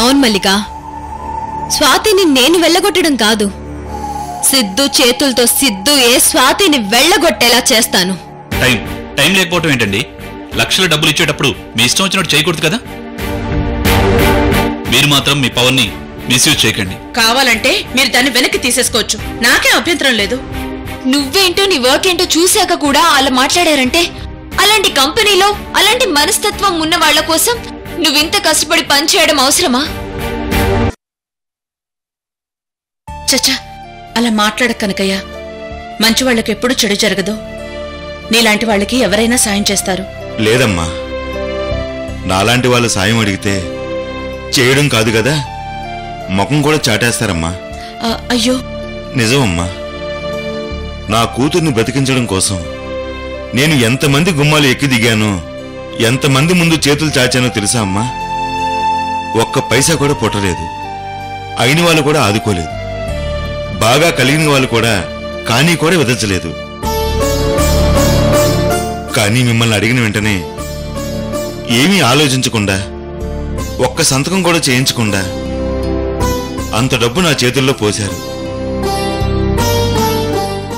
అవును మల్లిక, స్వాతిని నేను వెళ్ళగొట్టడం కాదు, సిద్ధు చేతులతో సిద్ధు స్వాతిని వెళ్ళగొట్టేలా చేస్తాను. టైం లేకపోవటం ఏంటండి? లక్షల డబ్బులు ఇచ్చేటప్పుడు మీ ఇష్టం వచ్చినట్టు చేయకూడదు కదా. మీరు మాత్రం మీ పవర్ని మిస్యూజ్ చేయకండి. కావాలంటే మీరు దాన్ని వెనక్కి తీసేసుకోవచ్చు, నాకే అభ్యంతరం లేదు. నువ్వేంటో నీ వర్క్ ఏంటో చూశాక కూడా అలా మాట్లాడారంటే, అలాంటి కంపెనీలో అలాంటి మనస్తత్వం ఉన్న వాళ్ల కోసం నువ్వింత కష్టపడి పనిచేయడం అవసరమా? చచ్చా, అలా మాట్లాడ కనకయ్య. మంచి వాళ్లకు ఎప్పుడు చెడు జరగదు. నీలాంటి వాళ్ళకి ఎవరైనా సాయం చేస్తారు. లేదమ్మా, నాలాంటి వాళ్ళు సాయం అడిగితే చేయడం కాదు కదా, ముఖం కూడా చాటేస్తారమ్మా. అయ్యో నిజమమ్మా, నా కూతుర్ని బ్రతికించడం కోసం నేను ఎంతమంది గుమ్మాలు ఎక్కి దిగానో, ఎంతమంది ముందు చేతులు చాచానో తెలుసా అమ్మా? ఒక్క పైసా కూడా పుట్టలేదు. అయిన వాళ్ళు కూడా ఆదుకోలేదు. బాగా కలిగిన వాళ్ళు కూడా కానీ కూడా విధించలేదు. కానీ మిమ్మల్ని అడిగిన వెంటనే ఏమీ ఆలోచించకుండా, ఒక్క సంతకం కూడా చేయించకుండా అంత డబ్బు నా చేతుల్లో పోశారు.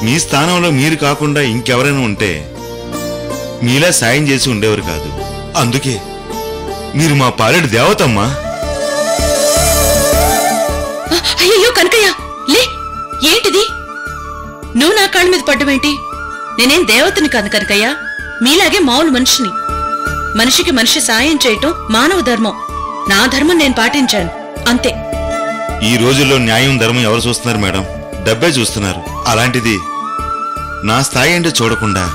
మీ స్థానంలో మీరు కాకుండా ఇంకెవరైనా ఉంటే మీలా సాయం చేసి ఉండేవారు కాదు. అందుకే మీరు మా పాలెడు దేవతమ్మా. అయ్యో కనకయ్య, లే, ఏంటిది? నువ్వు నా కాళ్ళ మీద పడ్డమేంటి? నేనేం దేవతని కాదు కనకయ్య, మీలాగే మామూలు మనిషిని. మనిషికి మనిషి సాయం చేయటం మానవ ధర్మం. నా ధర్మం నేను పాటించాను, అంతే. ఈ రోజుల్లో న్యాయం ధర్మం ఎవరు చూస్తున్నారు మేడం? డబ్బే చూస్తున్నారు. అలాంటిది నా స్థాయి అంటే చూడకుండా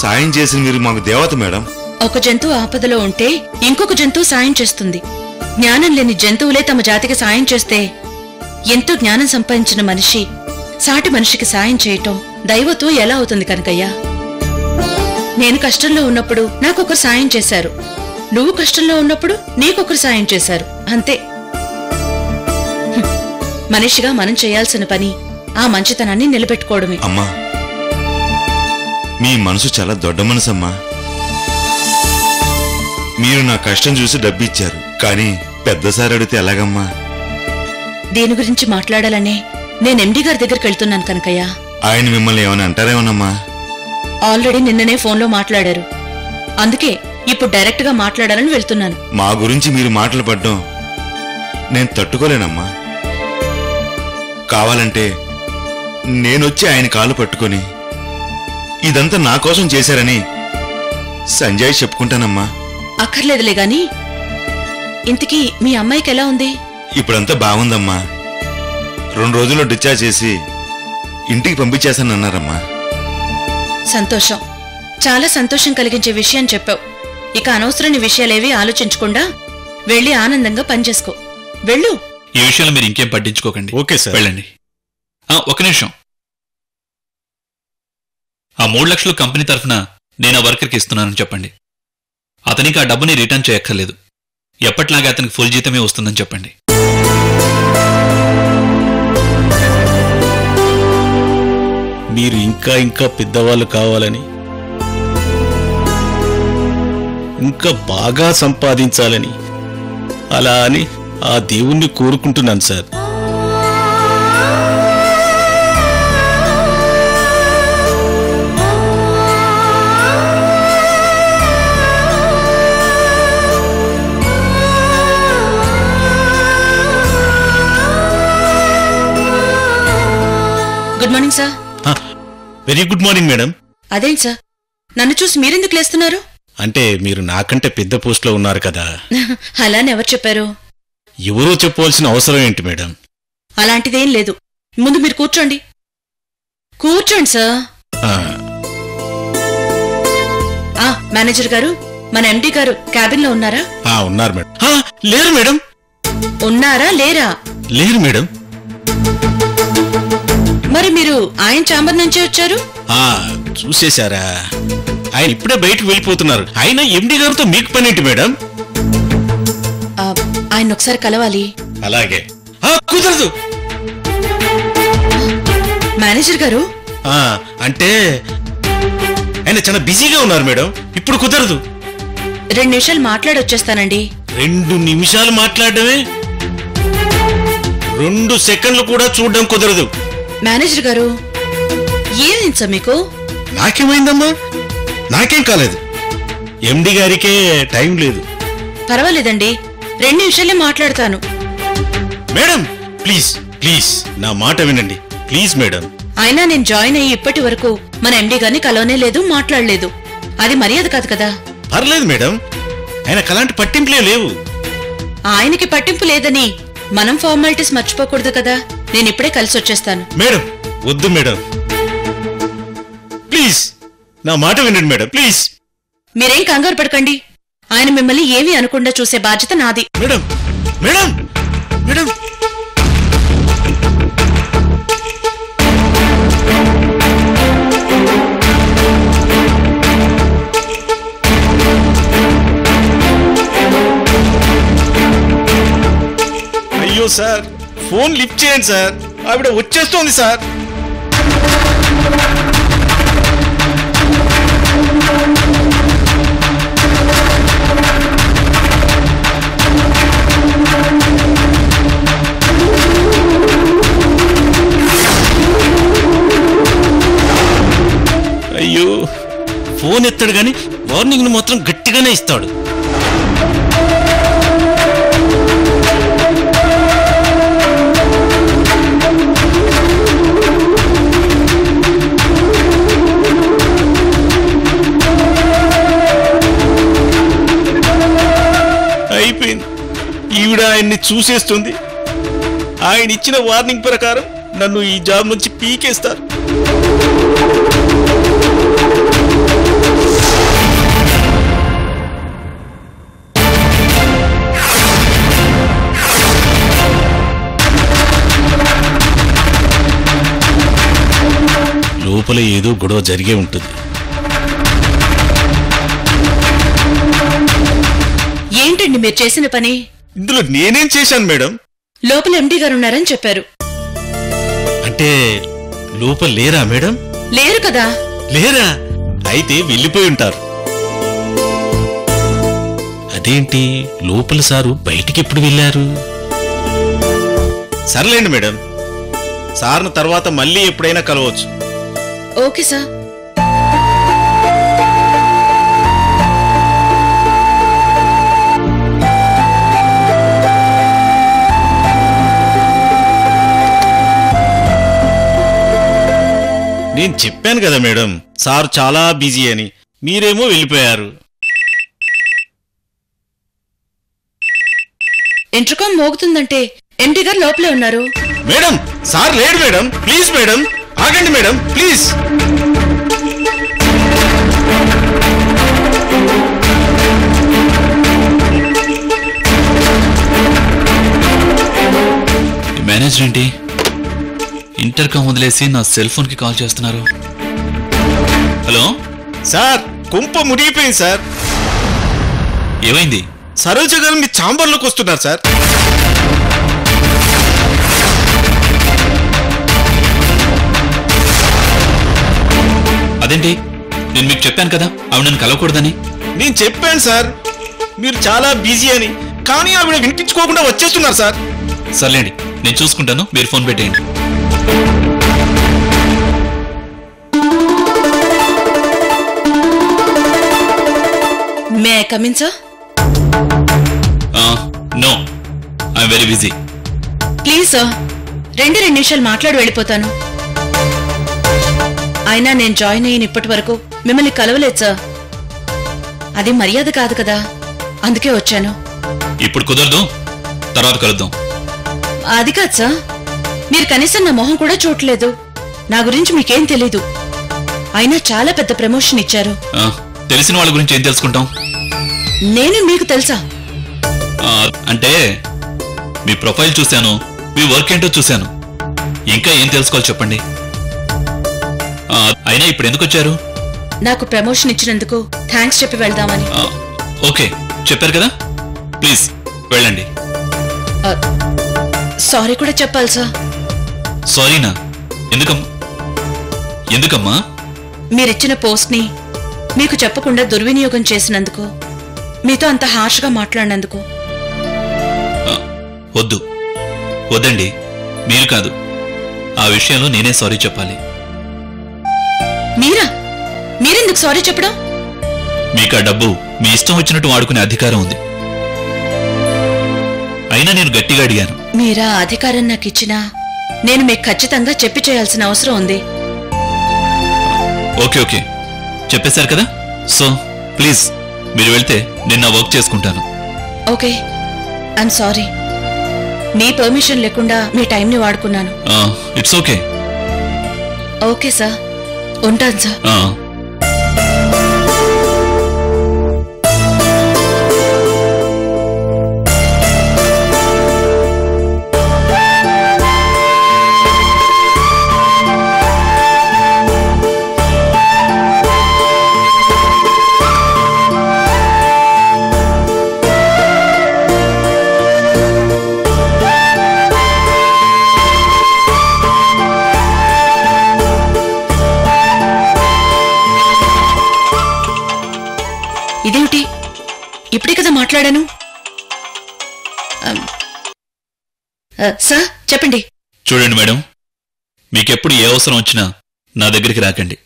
సాయం చేసిన మీరు మాకు దేవత మేడం. ఒక జంతువు ఆపదలో ఉంటే ఇంకొక జంతువు సాయం చేస్తుంది. జ్ఞానం లేని జంతువులే తమ జాతికి సాయం చేస్తే ఎంతో జ్ఞానం సంపాదించిన మనిషి సాటి మనిషికి సాయం చేయటం దైవత్వం ఎలా అవుతుంది కనకయ్య? నేను కష్టంలో ఉన్నప్పుడు నాకొకరు సాయం చేశారు, నువ్వు కష్టంలో ఉన్నప్పుడు నీకొకరు సాయం చేశారు, అంతే. మనిషిగా మనం చేయాల్సిన పని ఆ మంచితనాన్ని నిలబెట్టుకోవడమే. అమ్మా, మీ మనసు చాలా దొడ్డ మనసమ్మా. మీరు నా కష్టం చూసి డబ్బిచ్చారు, కానీ పెద్దసారి అడిగితే ఎలాగమ్మా? దీని గురించి మాట్లాడాలనే నేను ఎండి గారి దగ్గరికి వెళ్తున్నాను కనకయ్య. ఆయన మిమ్మల్ని ఏమైనా అంటారేమోనమ్మా? ఆల్రెడీ నిన్ననే ఫోన్లో మాట్లాడారు, అందుకే ఇప్పుడు డైరెక్ట్ గా మాట్లాడాలని వెళ్తున్నాను. మా గురించి మీరు మాటలు పడ్డం నేను తట్టుకోలేనమ్మా. కావాలంటే నేనొచ్చి ఆయన కాలు పట్టుకొని ఇదంతా నా కోసం చేశారని సంజయ్ చెప్పుకుంటానమ్మా. అక్కర్లేదులే గాని, ఇంతకీ మీ అమ్మాయికి ఎలా ఉంది? ఇప్పుడంతా బాగుందమ్మా. 2 రోజుల్లో డిశ్చార్జ్ చేసి ఇంటికి పంపించేశానన్నారమ్మా. సంతోషం, చాలా సంతోషం కలిగించే విషయం చెప్పావు. ఇక అనవసరమైన విషయాలేవి ఆలోచించకుండా వెళ్ళి ఆనందంగా పనిచేసుకో. వెళ్ళు. ఈ విషయంలో మీరు ఇంకేం పట్టించుకోకండి. ఓకే సార్, వెళ్ళండి. ఒక నిమిషం. ఆ 3 లక్షలు కంపెనీ తరఫున నేను ఆ వర్కర్కి ఇస్తున్నానని చెప్పండి. అతనికి ఆ డబ్బుని రిటర్న్ చేయక్కర్లేదు. ఎప్పట్లాగే అతనికి ఫుల్ జీతమే వస్తుందని చెప్పండి. మీరు ఇంకా ఇంకా పెద్దవాళ్ళు కావాలని, ఇంకా బాగా సంపాదించాలని అలా అని ఆ దేవుణ్ణి కోరుకుంటున్నాను sir. Good morning sir. Very good morning madam. అదేంటి సార్, నన్ను చూసి మీరెందుకు లేస్తున్నారు? అంటే మీరు నాకంటే పెద్ద పోస్ట్ లో ఉన్నారు కదా. అలానే ఎవరు చెప్పారు? ఎవరో చెప్పవలసిన అవసరం ఏంటి మేడం? అలాంటిదేం లేదు. ముందు మీరు కూర్చోండి. కూర్చోండి సార్. మేనేజర్ గారు, మన ఎండి గారు క్యాబిన్ లో ఉన్నారా? ఉన్నారు మేడం. లేరు మేడం. ఉన్నారా లేరా? లేరు మేడం. మరి మీరు ఆయన ఛాంబర్ నుంచే వచ్చారు? చూసేశారా? ఆయన ఇప్పుడే బయటకు వెళ్ళిపోతున్నారు. ఆయన ఎండి గారితో మీకు పనేంటి మేడం? ఆయన ఒకసారి కలవాలి. అలాగే. కుదరదు మేనేజర్ గారు. అంటే ఆయన చాలా బిజీగా ఉన్నారు మేడం, ఇప్పుడు కుదరదు. 2 నిమిషాలు మాట్లాడొచ్చేస్తానండి. 2 నిమిషాలు మాట్లాడమే? 2 సెకండ్లు కూడా చూడడం కుదరదు. మేనేజర్ గారు, ఏమైంది సార్ మీకు? నాకేమైందమ్మా? నాకేం కాలేదు. ఎండి గారికే టైం లేదు. పర్వాలేదండి, 2 నిమిషాలే మాట్లాడతాను. మేడం ప్లీజ్ ప్లీజ్ నా మాట వినండి ప్లీజ్ మేడం. అయినా నేను జాయిన్ అయ్యి ఇప్పటి వరకు మన ఎండి గారిని కలవనే లేదు, మాట్లాడలేదు. అది మర్యాద కాదు కదా. పర్లేదు మేడం, ఆయనకు అలాంటి పట్టింపులే లేవు. ఆయనకి పట్టింపు లేదని మనం ఫార్మాలిటీస్ మర్చిపోకూడదు కదా. నేను ఇప్పుడే కలిసి వచ్చేస్తాను. మేడం వద్దు మేడం, ప్లీజ్ నా మాట వినండి మేడం ప్లీజ్. మీరేం కంగారు పడకండి. ఆయన మిమ్మల్ని ఏమీ అనకుండా చూసే బాధ్యత నాది. మేడం మేడం మేడం అయ్యో సార్, ఫోన్ లిఫ్ట్ చేయండి సార్, ఆవిడ వచ్చేస్తోంది సార్. అయ్యో, ఫోన్ ఎత్తాడు గాని వార్నింగ్ ను మాత్రం గట్టిగానే ఇస్తాడు. అయిపోయింది, ఈవిడ ఆయన్ని చూసేస్తుంది. ఆయన ఇచ్చిన వార్నింగ్ ప్రకారం నన్ను ఈ జాబ్ నుంచి పీకేస్తారు. లోపల ఏదో గొడవ జరిగే ఉంటుంది. ఏంటండి మీరు చేసిన పని? ఇందులో నేనేం చేశాను మేడం? లోపల ఎండి గారు ఉన్నారని చెప్పారు. అంటే లోపల లేరా మేడం? లేరు కదా. లేరా? అయితే వెళ్ళిపోయి ఉంటారు. అదేంటి, లోపల సారు బయటికి ఎప్పుడు వెళ్ళారు? సర్లేండి మేడం, సార్ను తర్వాత మళ్ళీ ఎప్పుడైనా కలవచ్చు. Okay sir. నేను చెప్పాను కదా మేడం, సార్ చాలా బిజీ అని. మీరేమో వెళ్ళిపోయారు. ఇంటర్కామ్ మోగుతుందంటే ఎండి గారు లోపలే ఉన్నారు. మేడం, సార్ లేడు మేడం. ప్లీజ్ మేడం, ఆగండి మేడం ప్లీజ్. మేనేజర్ ఏంటి ఇంటర్కామ్ వదిలేసి నా సెల్ ఫోన్ కి కాల్ చేస్తున్నారు? హలో సార్, కుంప ముడిగిపోయింది సార్. ఏమైంది? సరోజ గారు మీ ఛాంబర్లోకి వస్తున్నారు సార్. అదేంటి, నేను మీకు చెప్పాను కదా ఆవిడ నన్ను కలవకూడదని. నేను చెప్పాను సార్, మీరు చాలా బిజీ అని. కానీ ఆవిడ వినిపించుకోకుండా వచ్చేస్తున్నారు సార్. సర్లేండి, నేను చూసుకుంటాను, మీరు ఫోన్ పెట్టేయండి. May I come in sir? No, I'm very busy. Please sir, 2 నిమిషాలు మాట్లాడి వెళ్ళిపోతాను. అయినా నేను జాయిన్ అయిన ఇప్పటి వరకు మిమ్మల్ని కలవలేదు సార్. అది మర్యాద కాదు కదా, అందుకే వచ్చాను. ఇప్పుడు కుదరదు, తర్వాత కలుద్దాం. అది కాదు సార్, మీరు కనీసం నా మొహం కూడా చూడలేదు. నా గురించి మీకేం తెలీదు. అయినా చాలా పెద్ద ప్రమోషన్ ఇచ్చారు. తెలిసిన వాళ్ళ గురించి ఏం తెలుసుకుంటాం? నేను మీకు తెలుసా? అంటే మీ ప్రొఫైల్ చూశాను, మీ వర్క్ ఏంటో చూశాను. ఇంకా ఏం తెలుసుకోవాలి చెప్పండి. అయినా ఇప్పుడు ఎందుకు వచ్చారు? నాకు ప్రమోషన్ ఇచ్చినందుకు థ్యాంక్స్ చెప్పి వెళ్దామని. ఓకే, చెప్పారు కదా, ప్లీజ్ వెళ్ళండి. సారీ కూడా చెప్పాలి సార్. సారీనా? ఎందుకమ్మా? మీరిచ్చిన పోస్ట్ ని మీకు చెప్పకుండా దుర్వినియోగం చేసినందుకు, మీతో అంత హార్ష్గా మాట్లాడినందుకు. వద్దండి, మీరు కాదు, ఆ విషయంలో నేనే సారీ చెప్పాలి. మీరెందుకు సారీ చెప్పడం? మీకు ఆ డబ్బు మీ ఇష్టం వచ్చినట్టు వాడుకునే అధికారం ఉంది. అయినా నేను గట్టిగా అడిగాను. మీరా అధికారం నాకు ఇచ్చినా నేను మీకు ఖచ్చితంగా చెప్పి చేయాల్సిన అవసరం ఉంది. ఓకే ఓకే, చెప్పేశారు కదా. సో ప్లీజ్ మీరు వెళ్తే నేను నా వర్క్ చేసుకుంటాను. Okay, I'm sorry. మీ పర్మిషన్ లేకుండా మీ టైంని వాడుకున్నాను. It's okay. ఓకే సార్, ఉంటాను సార్. ఇదేమిటి, ఇప్పుడే కదా మాట్లాడాను. సార్ చెప్పండి. చూడండి మేడం, మీకెప్పుడు ఏ అవసరం వచ్చినా నా దగ్గరికి రాకండి.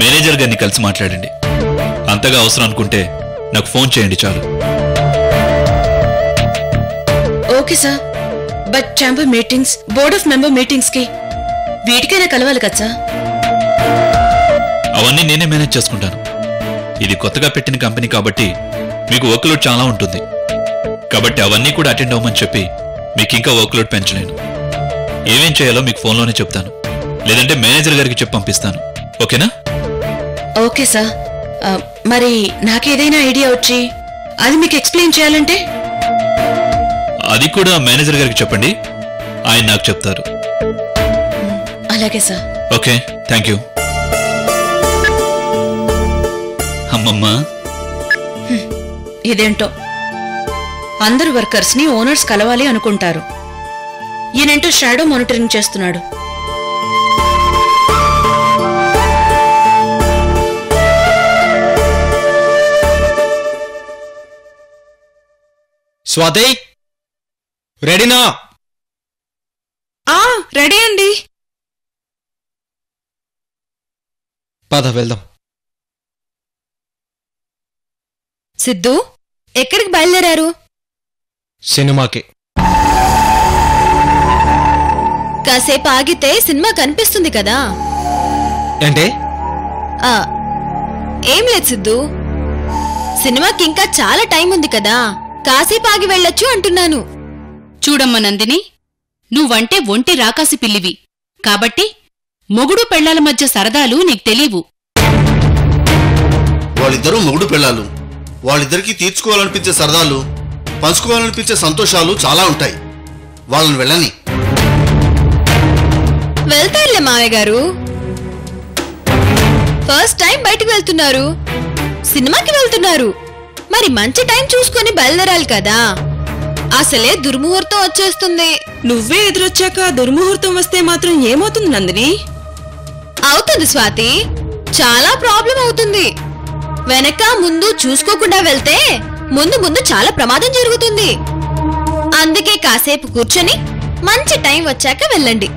మేనేజర్ గారిని కలిసి మాట్లాడండి. అంతగా అవసరం అనుకుంటే నాకు ఫోన్ చేయండి చాలు. Okay sir, but chamber meetings, board of member meetings కి వీటికైనా కలవాలి కదా సార్? అవన్నీ నేనే మేనేజ్ చేసుకుంటాను. ఇది కొత్తగా పెట్టిన కంపెనీ కాబట్టి మీకు వర్క్లోడ్ చాలా ఉంటుంది. కాబట్టి అవన్నీ కూడా అటెండ్ అవ్వమని చెప్పి మీకు ఇంకా వర్క్లోడ్ పెంచలేను. ఏమేం చేయాలో మీకు ఫోన్లోనే చెప్తాను, లేదంటే మేనేజర్ గారికి చెప్పి పంపిస్తాను. ఓకేనా? Okay sir. మరి నాకేదైనా ఐడియా వచ్చి అది మీకు ఎక్స్ప్లెయిన్ చేయాలంటే? అది కూడా మేనేజర్ గారికి చెప్పండి, ఆయన నాకు చెప్తారు. అలాగే సార్. Okay, thank you. అమ్మమ్మా, ఇదేంటో అందరు వర్కర్స్ ని ఓనర్స్ కలవాలి అనుకుంటారు. ఈయనంటూ షాడో మానిటరింగ్ చేస్తున్నాడు. స్వాతి, రెడీనా? రెడీ అండి. పద వెళ్దాం. సిద్ధు, ఎక్కడికి బయలుదేరారు? సినిమాకి. కాసేపు ఆగితే సినిమా కనిపిస్తుంది కదా. అంటే? ఏం లేదు సిద్ధు, సినిమాకి ఇంకా చాలా టైం ఉంది కదా, కాసేపు ఆగి వెళ్ళొచ్చు అంటున్నాను. చూడమ్మ నందిని, నువ్వంటే ఒంటి రాకాసి పిల్లివి కాబట్టి మొగుడు పెళ్లాల మధ్య సరదాలు నీకు తెలీవు. వాళ్ళిద్దరూ మొగుడు పెళ్ళాలు. వాళ్ళిద్దరికీ తీర్చుకోవాలనిపించే సరదాలు, పంచుకోవాలనిపించే సంతోషాలు చాలా ఉంటాయి. వాళ్ళని వెళ్ళని. వెళ్తారులే మావయ్య గారు, ఫస్ట్ టైం బయటకు వెళ్తున్నారు, సినిమాకి వెళ్తున్నారు, మరి మంచి టైం చూసుకొని బయలుదేరాలి కదా. అసలే దుర్ముహూర్తం వచ్చేస్తుంది. నువ్వే ఎదురొచ్చాక దుర్ముహూర్తం వస్తే మాత్రం ఏమవుతుంది నందిని? అవుతుంది స్వాతి, చాలా ప్రాబ్లం అవుతుంది. వెనక ముందు చూసుకోకుండా వెళ్తే ముందు ముందు చాలా ప్రమాదం జరుగుతుంది. అందుకే కాసేపు కూర్చొని మంచి టైం వచ్చాక వెళ్ళండి.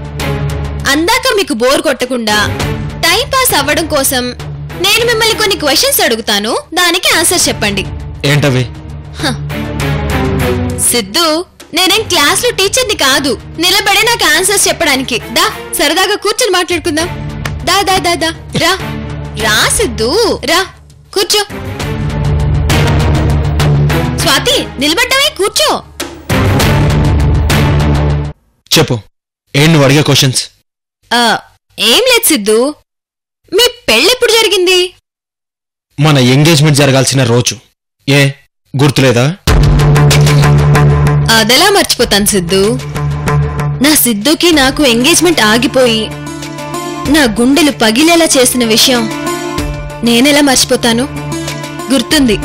అందాక మీకు బోర్ కొట్టకుండా టైం పాస్ అవ్వడం కోసం నేను మిమ్మల్ని కొన్ని క్వశ్చన్స్ అడుగుతాను, దానికి ఆన్సర్ చెప్పండి. ఏంటవి? సిద్ధు, నేనేం క్లాస్ లో టీచర్ని కాదు, నిలబడే నాకు ఆన్సర్స్ చెప్పడానికి. దా, సరదాగా కూర్చొని మాట్లాడుకుందాం. దా దా దా దా, రా రా సిద్ధు, రా కూర్చో. స్వాతి, నిలబడ్డావే, కూర్చో. చెప్పు, ఏం నువ్వు అడిగే క్వశ్చన్స్? ఏం లేదు సిద్ధు, మీ పెళ్ళెప్పుడు జరిగింది? మన ఎంగేజ్మెంట్ జరగాల్సిన రోజు. ఏ గుర్తులేదా? అదెలా మర్చిపోతాను సిద్ధు. నా సిద్ధుకి నాకు ఎంగేజ్మెంట్ ఆగిపోయి నా గుండెలు పగిలేలా చేసిన విషయం నేనెలా మర్చిపోతాను? గుర్తుంది.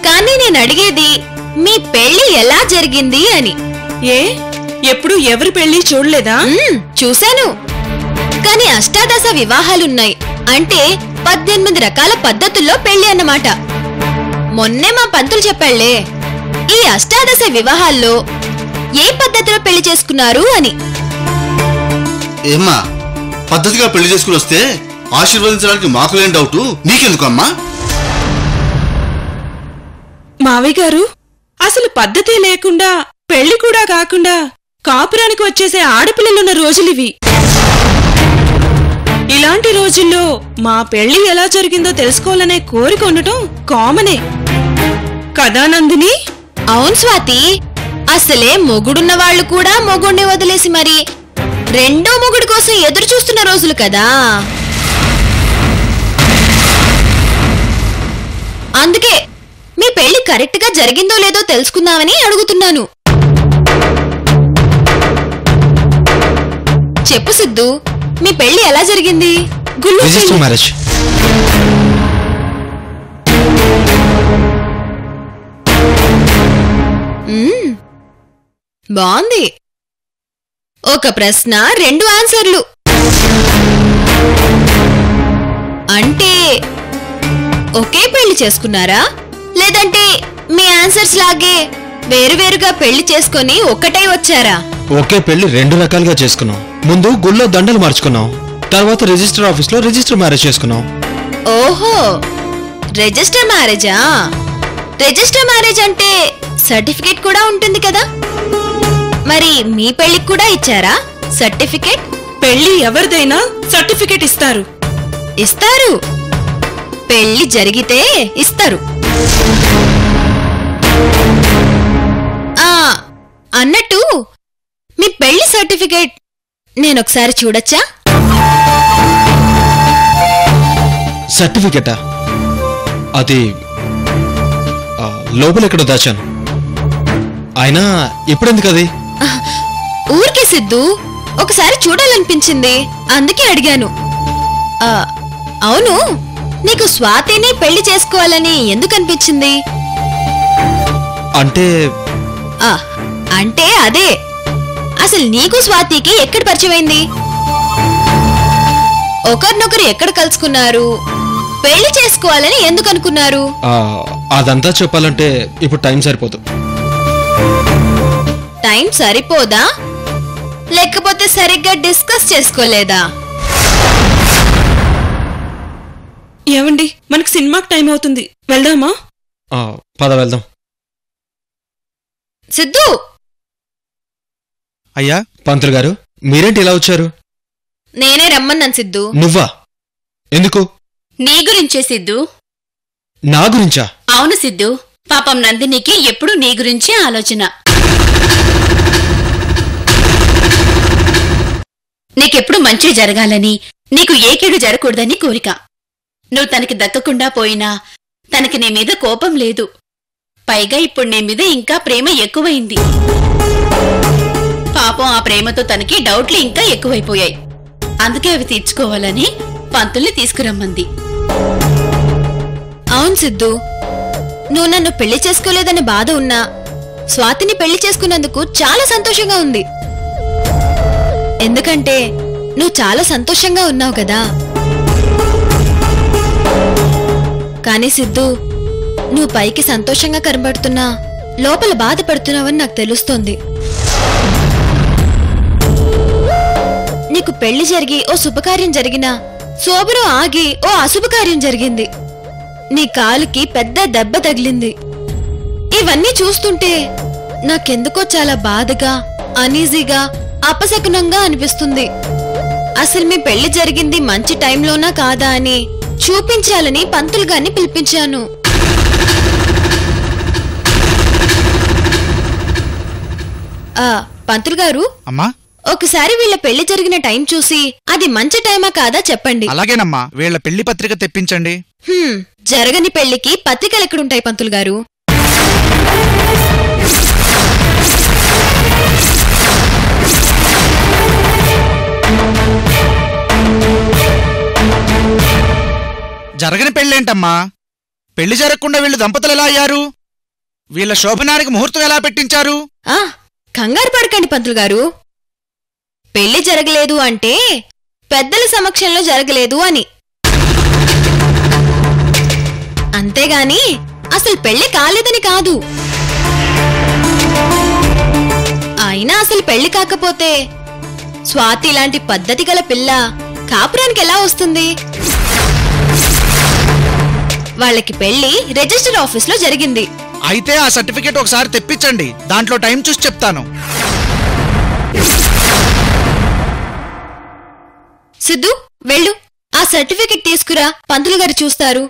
కానీ నేను అడిగేది మీ పెళ్లి ఎలా జరిగింది అని. ఏ, ఎప్పుడు ఎవరి పెళ్లి చూడలేదా? చూశాను, కానీ అష్టాదశ వివాహాలున్నాయి అంటే 18 రకాల పద్ధతుల్లో పెళ్లి అన్నమాట. మొన్నే మా పంతులు చెప్పాళ్లే, ఈ అష్టాదశ వివాహాల్లో ఏ పద్ధతిలో పెళ్లి చేసుకున్నారు అని. ఏమ్మా, పద్ధతిగా పెళ్లి చేసుకుని వస్తే ఆశీర్వదించడానికి మాకు లేని డౌట్ నీకెందుకమ్మా? మావయ్య గారు, అసలు పద్ధతి లేకుండా పెళ్లి కూడా కాకుండా కాపురానికి వచ్చేసే ఆడపిల్లలున్న రోజులివి. ఇలాంటి రోజుల్లో మా పెళ్లి ఎలా జరిగిందో తెలుసుకోవాలనే కోరిక ఉండటం కామనే కదా నందిని? అవును స్వాతి, అసలే మొగుడున్న వాళ్ళు కూడా మొగుడిని వదిలేసి మరి రెండో మొగుడు కోసం ఎదురు చూస్తున్న రోజులు కదా. అందుకే మీ పెళ్లి కరెక్ట్ గా జరిగిందో లేదో తెలుసుకుందామని అడుగుతున్నాను. చెప్పు సిద్ధు, మీ పెళ్లి ఎలా జరిగింది? Register marriage. బాగుంది. ఒక ప్రశ్న, 2 ఆన్సర్లు. అంటే ఒకే పెళ్లి చేసుకున్నారా, లేదంటే మీ ఆన్సర్స్ లాగే వేరువేరుగా పెళ్లి చేసుకొని ఒక్కటై వచ్చారా? ఒకే పెళ్లి 2 రకాలుగా చేసుకున్నాం. ముందు గుళ్ళో దండలు మార్చుకున్నాం, తర్వాత రిజిస్టర్ ఆఫీస్ లో రిజిస్టర్ మ్యారేజ్ చేసుకున్నాం. ఓహో, రిజిస్టర్ మ్యారేజా? రిజిస్టర్ మ్యారేజ్ అంటే సర్టిఫికేట్ కూడా ఉంటుంది కదా. మరి మీ పెళ్లికి కూడా ఇచ్చారా సర్టిఫికేట్? పెళ్లి ఎవరిదైనా సర్టిఫికేట్ ఇస్తారు. ఇస్తారు, పెళ్లి జరిగితే ఇస్తారు. అన్నట్టు మీ పెళ్లి సర్టిఫికేట్ నేనొకసారి చూడొచ్చా? సర్టిఫికేటా? అది లోపలెక్కడో దాచాను. అయినా ఇప్పుడెందుకు అది? ఊరికే సిద్ధు, ఒకసారి చూడాలనిపించింది, అందుకే అడిగాను. అవును, నీకు స్వాతిని పెళ్లి చేసుకోవాలని ఎందుకు అనిపించింది? అంటే అదే, అసలు నీకు స్వాతికి ఎక్కడ పరిచయమైంది? ఒకరినొకరు ఎక్కడ కలుసుకున్నారు? పెళ్లి చేసుకోవాలని ఎందుకు అనుకున్నారు? అదంతా చెప్పాలంటే ఇప్పుడు టైం సరిపోదు. టైం సరిపోదా, లేకపోతే సరిగ్గా డిస్కస్ చేసుకోలేదా? ఏవండి, మనకు సినిమాకి టైం అవుతుంది, వెళ్దామా? పద వెళ్దాం. సిద్ధు! అయ్యా పంతులు గారు, మీరేంటి ఇలా వచ్చారు? నేనే రమ్మన్నాను సిద్ధు. నువ్వా? ఎందుకు? నీ గురించే సిద్ధు. నా గురించా? అవును సిద్ధు, పాపం నందినికి ఎప్పుడూ నీ గురించే ఆలోచన. నీకెప్పుడు మంచి జరగాలని, నీకు ఏ కీడు జరగకూడదని కోరిక. నువ్వు తనకి దక్కకుండా పోయినా తనకి నీ మీద కోపం లేదు. పైగా ఇప్పుడు నీ మీద ఇంకా ప్రేమ ఎక్కువైంది. పాపం ఆ ప్రేమతో తనకి డౌట్లు ఇంకా ఎక్కువైపోయాయి. అందుకే అవి తీర్చుకోవాలని పంతుల్ని తీసుకురమ్మంది. అవును సిద్ధు, నువ్వు నన్ను పెళ్లి చేసుకోలేదని బాధ ఉన్నా స్వాతిని పెళ్లి చేసుకున్నందుకు చాలా సంతోషంగా ఉంది. ఎందుకంటే నువ్వు చాలా సంతోషంగా ఉన్నావు కదా. కానీ సిద్ధు, నువ్వు పైకి సంతోషంగా కనబడుతున్నా లోపల బాధపడుతున్నావని నాకు తెలుస్తోంది. నీకు పెళ్లి జరిగి ఓ శుభకార్యం జరిగినా శోభనం ఆగి ఓ అశుభకార్యం జరిగింది. నీ కాలుకి పెద్ద దెబ్బ తగిలింది. ఇవన్నీ చూస్తుంటే నాకెందుకో చాలా బాధగా, అనీజీగా, అపశకునంగా అనిపిస్తుంది. అసలు మీ పెళ్లి జరిగింది మంచి టైంలోనా కాదా అని చూపించాలని పంతులు గారిని పిలిపించాను. పంతులు గారు, అమ్మా, ఒకసారి వీళ్ళ పెళ్లి జరిగిన టైం చూసి అది మంచి టైమా కాదా చెప్పండి. అలాగేనమ్మా, వీళ్ళ పెళ్లి పత్రిక తెప్పించండి. జరగని పెళ్లికి పత్రికలు ఎక్కడుంటాయి పంతులు గారు? జరగని పెళ్ళేంటమ్మా? పెళ్లి జరగకుండా వీళ్ళు దంపతులు ఎలా అయ్యారు? వీళ్ళ శోభనానికి ముహూర్తం ఎలా పెట్టించారు? కంగారు పడకండి పంతులు గారు. పెళ్లి జరగలేదు అంటే పెద్దల సమక్షంలో జరగలేదు అని, అంతేగాని అసలు పెళ్లి కాలేదని కాదు. వాళ్ళకి పెళ్లి కాకపోతే స్వాతి లాంటి పద్ధతి గల పిల్ల కాపురానికి ఎలా వస్తుంది? వాళ్ళకి పెళ్లి రిజిస్టర్ ఆఫీస్లో జరిగింది. అయితే ఆ సర్టిఫికేట్ ఒకసారి తెప్పించండి, దాంట్లో టైం చూసి చెప్తాను. సిద్ధు వెళ్ళు, ఆ సర్టిఫికేట్ తీసుకురా, పంతులు గారు చూస్తారు.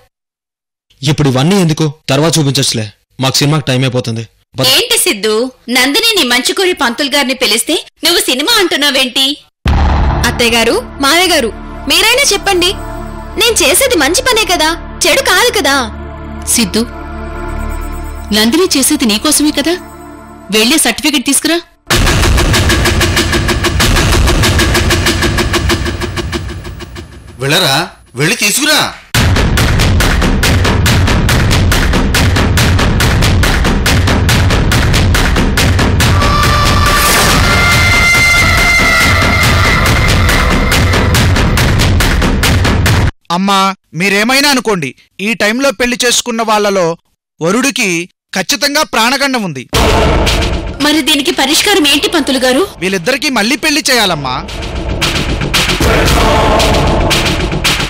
ఇప్పుడు ఇవన్నీ ఎందుకు? తర్వాత చూపించచ్చులే, మాకు సినిమాకి టైం అయిపోతుంది. ఏంటి సిద్ధు, నందిని నీ మంచుకూరి పంతులు గారిని పిలిస్తే నువ్వు సినిమా అంటున్నావేంటి? అత్తయ్య గారు, మావయ్య గారు, మీరైనా చెప్పండి. నేను చేసేది మంచి పనే కదా, చెడు కాదు కదా. సిద్ధు, నందిని చేసేది నీకోసమే కదా, వెళ్ళే సర్టిఫికెట్ తీసుకురా. వెళ్ళరా, వెళ్ళి తీసుకురా. అమ్మా, మీరేమైనా అనుకోండి, ఈ టైంలో పెళ్లి చేసుకున్న వాళ్లలో వరుడికి ఖచ్చితంగా ప్రాణగండం ఉంది. మరి దీనికి పరిష్కారం ఏంటి పంతులు గారు? వీళ్ళిద్దరికీ మళ్ళీ పెళ్లి చేయాలమ్మా.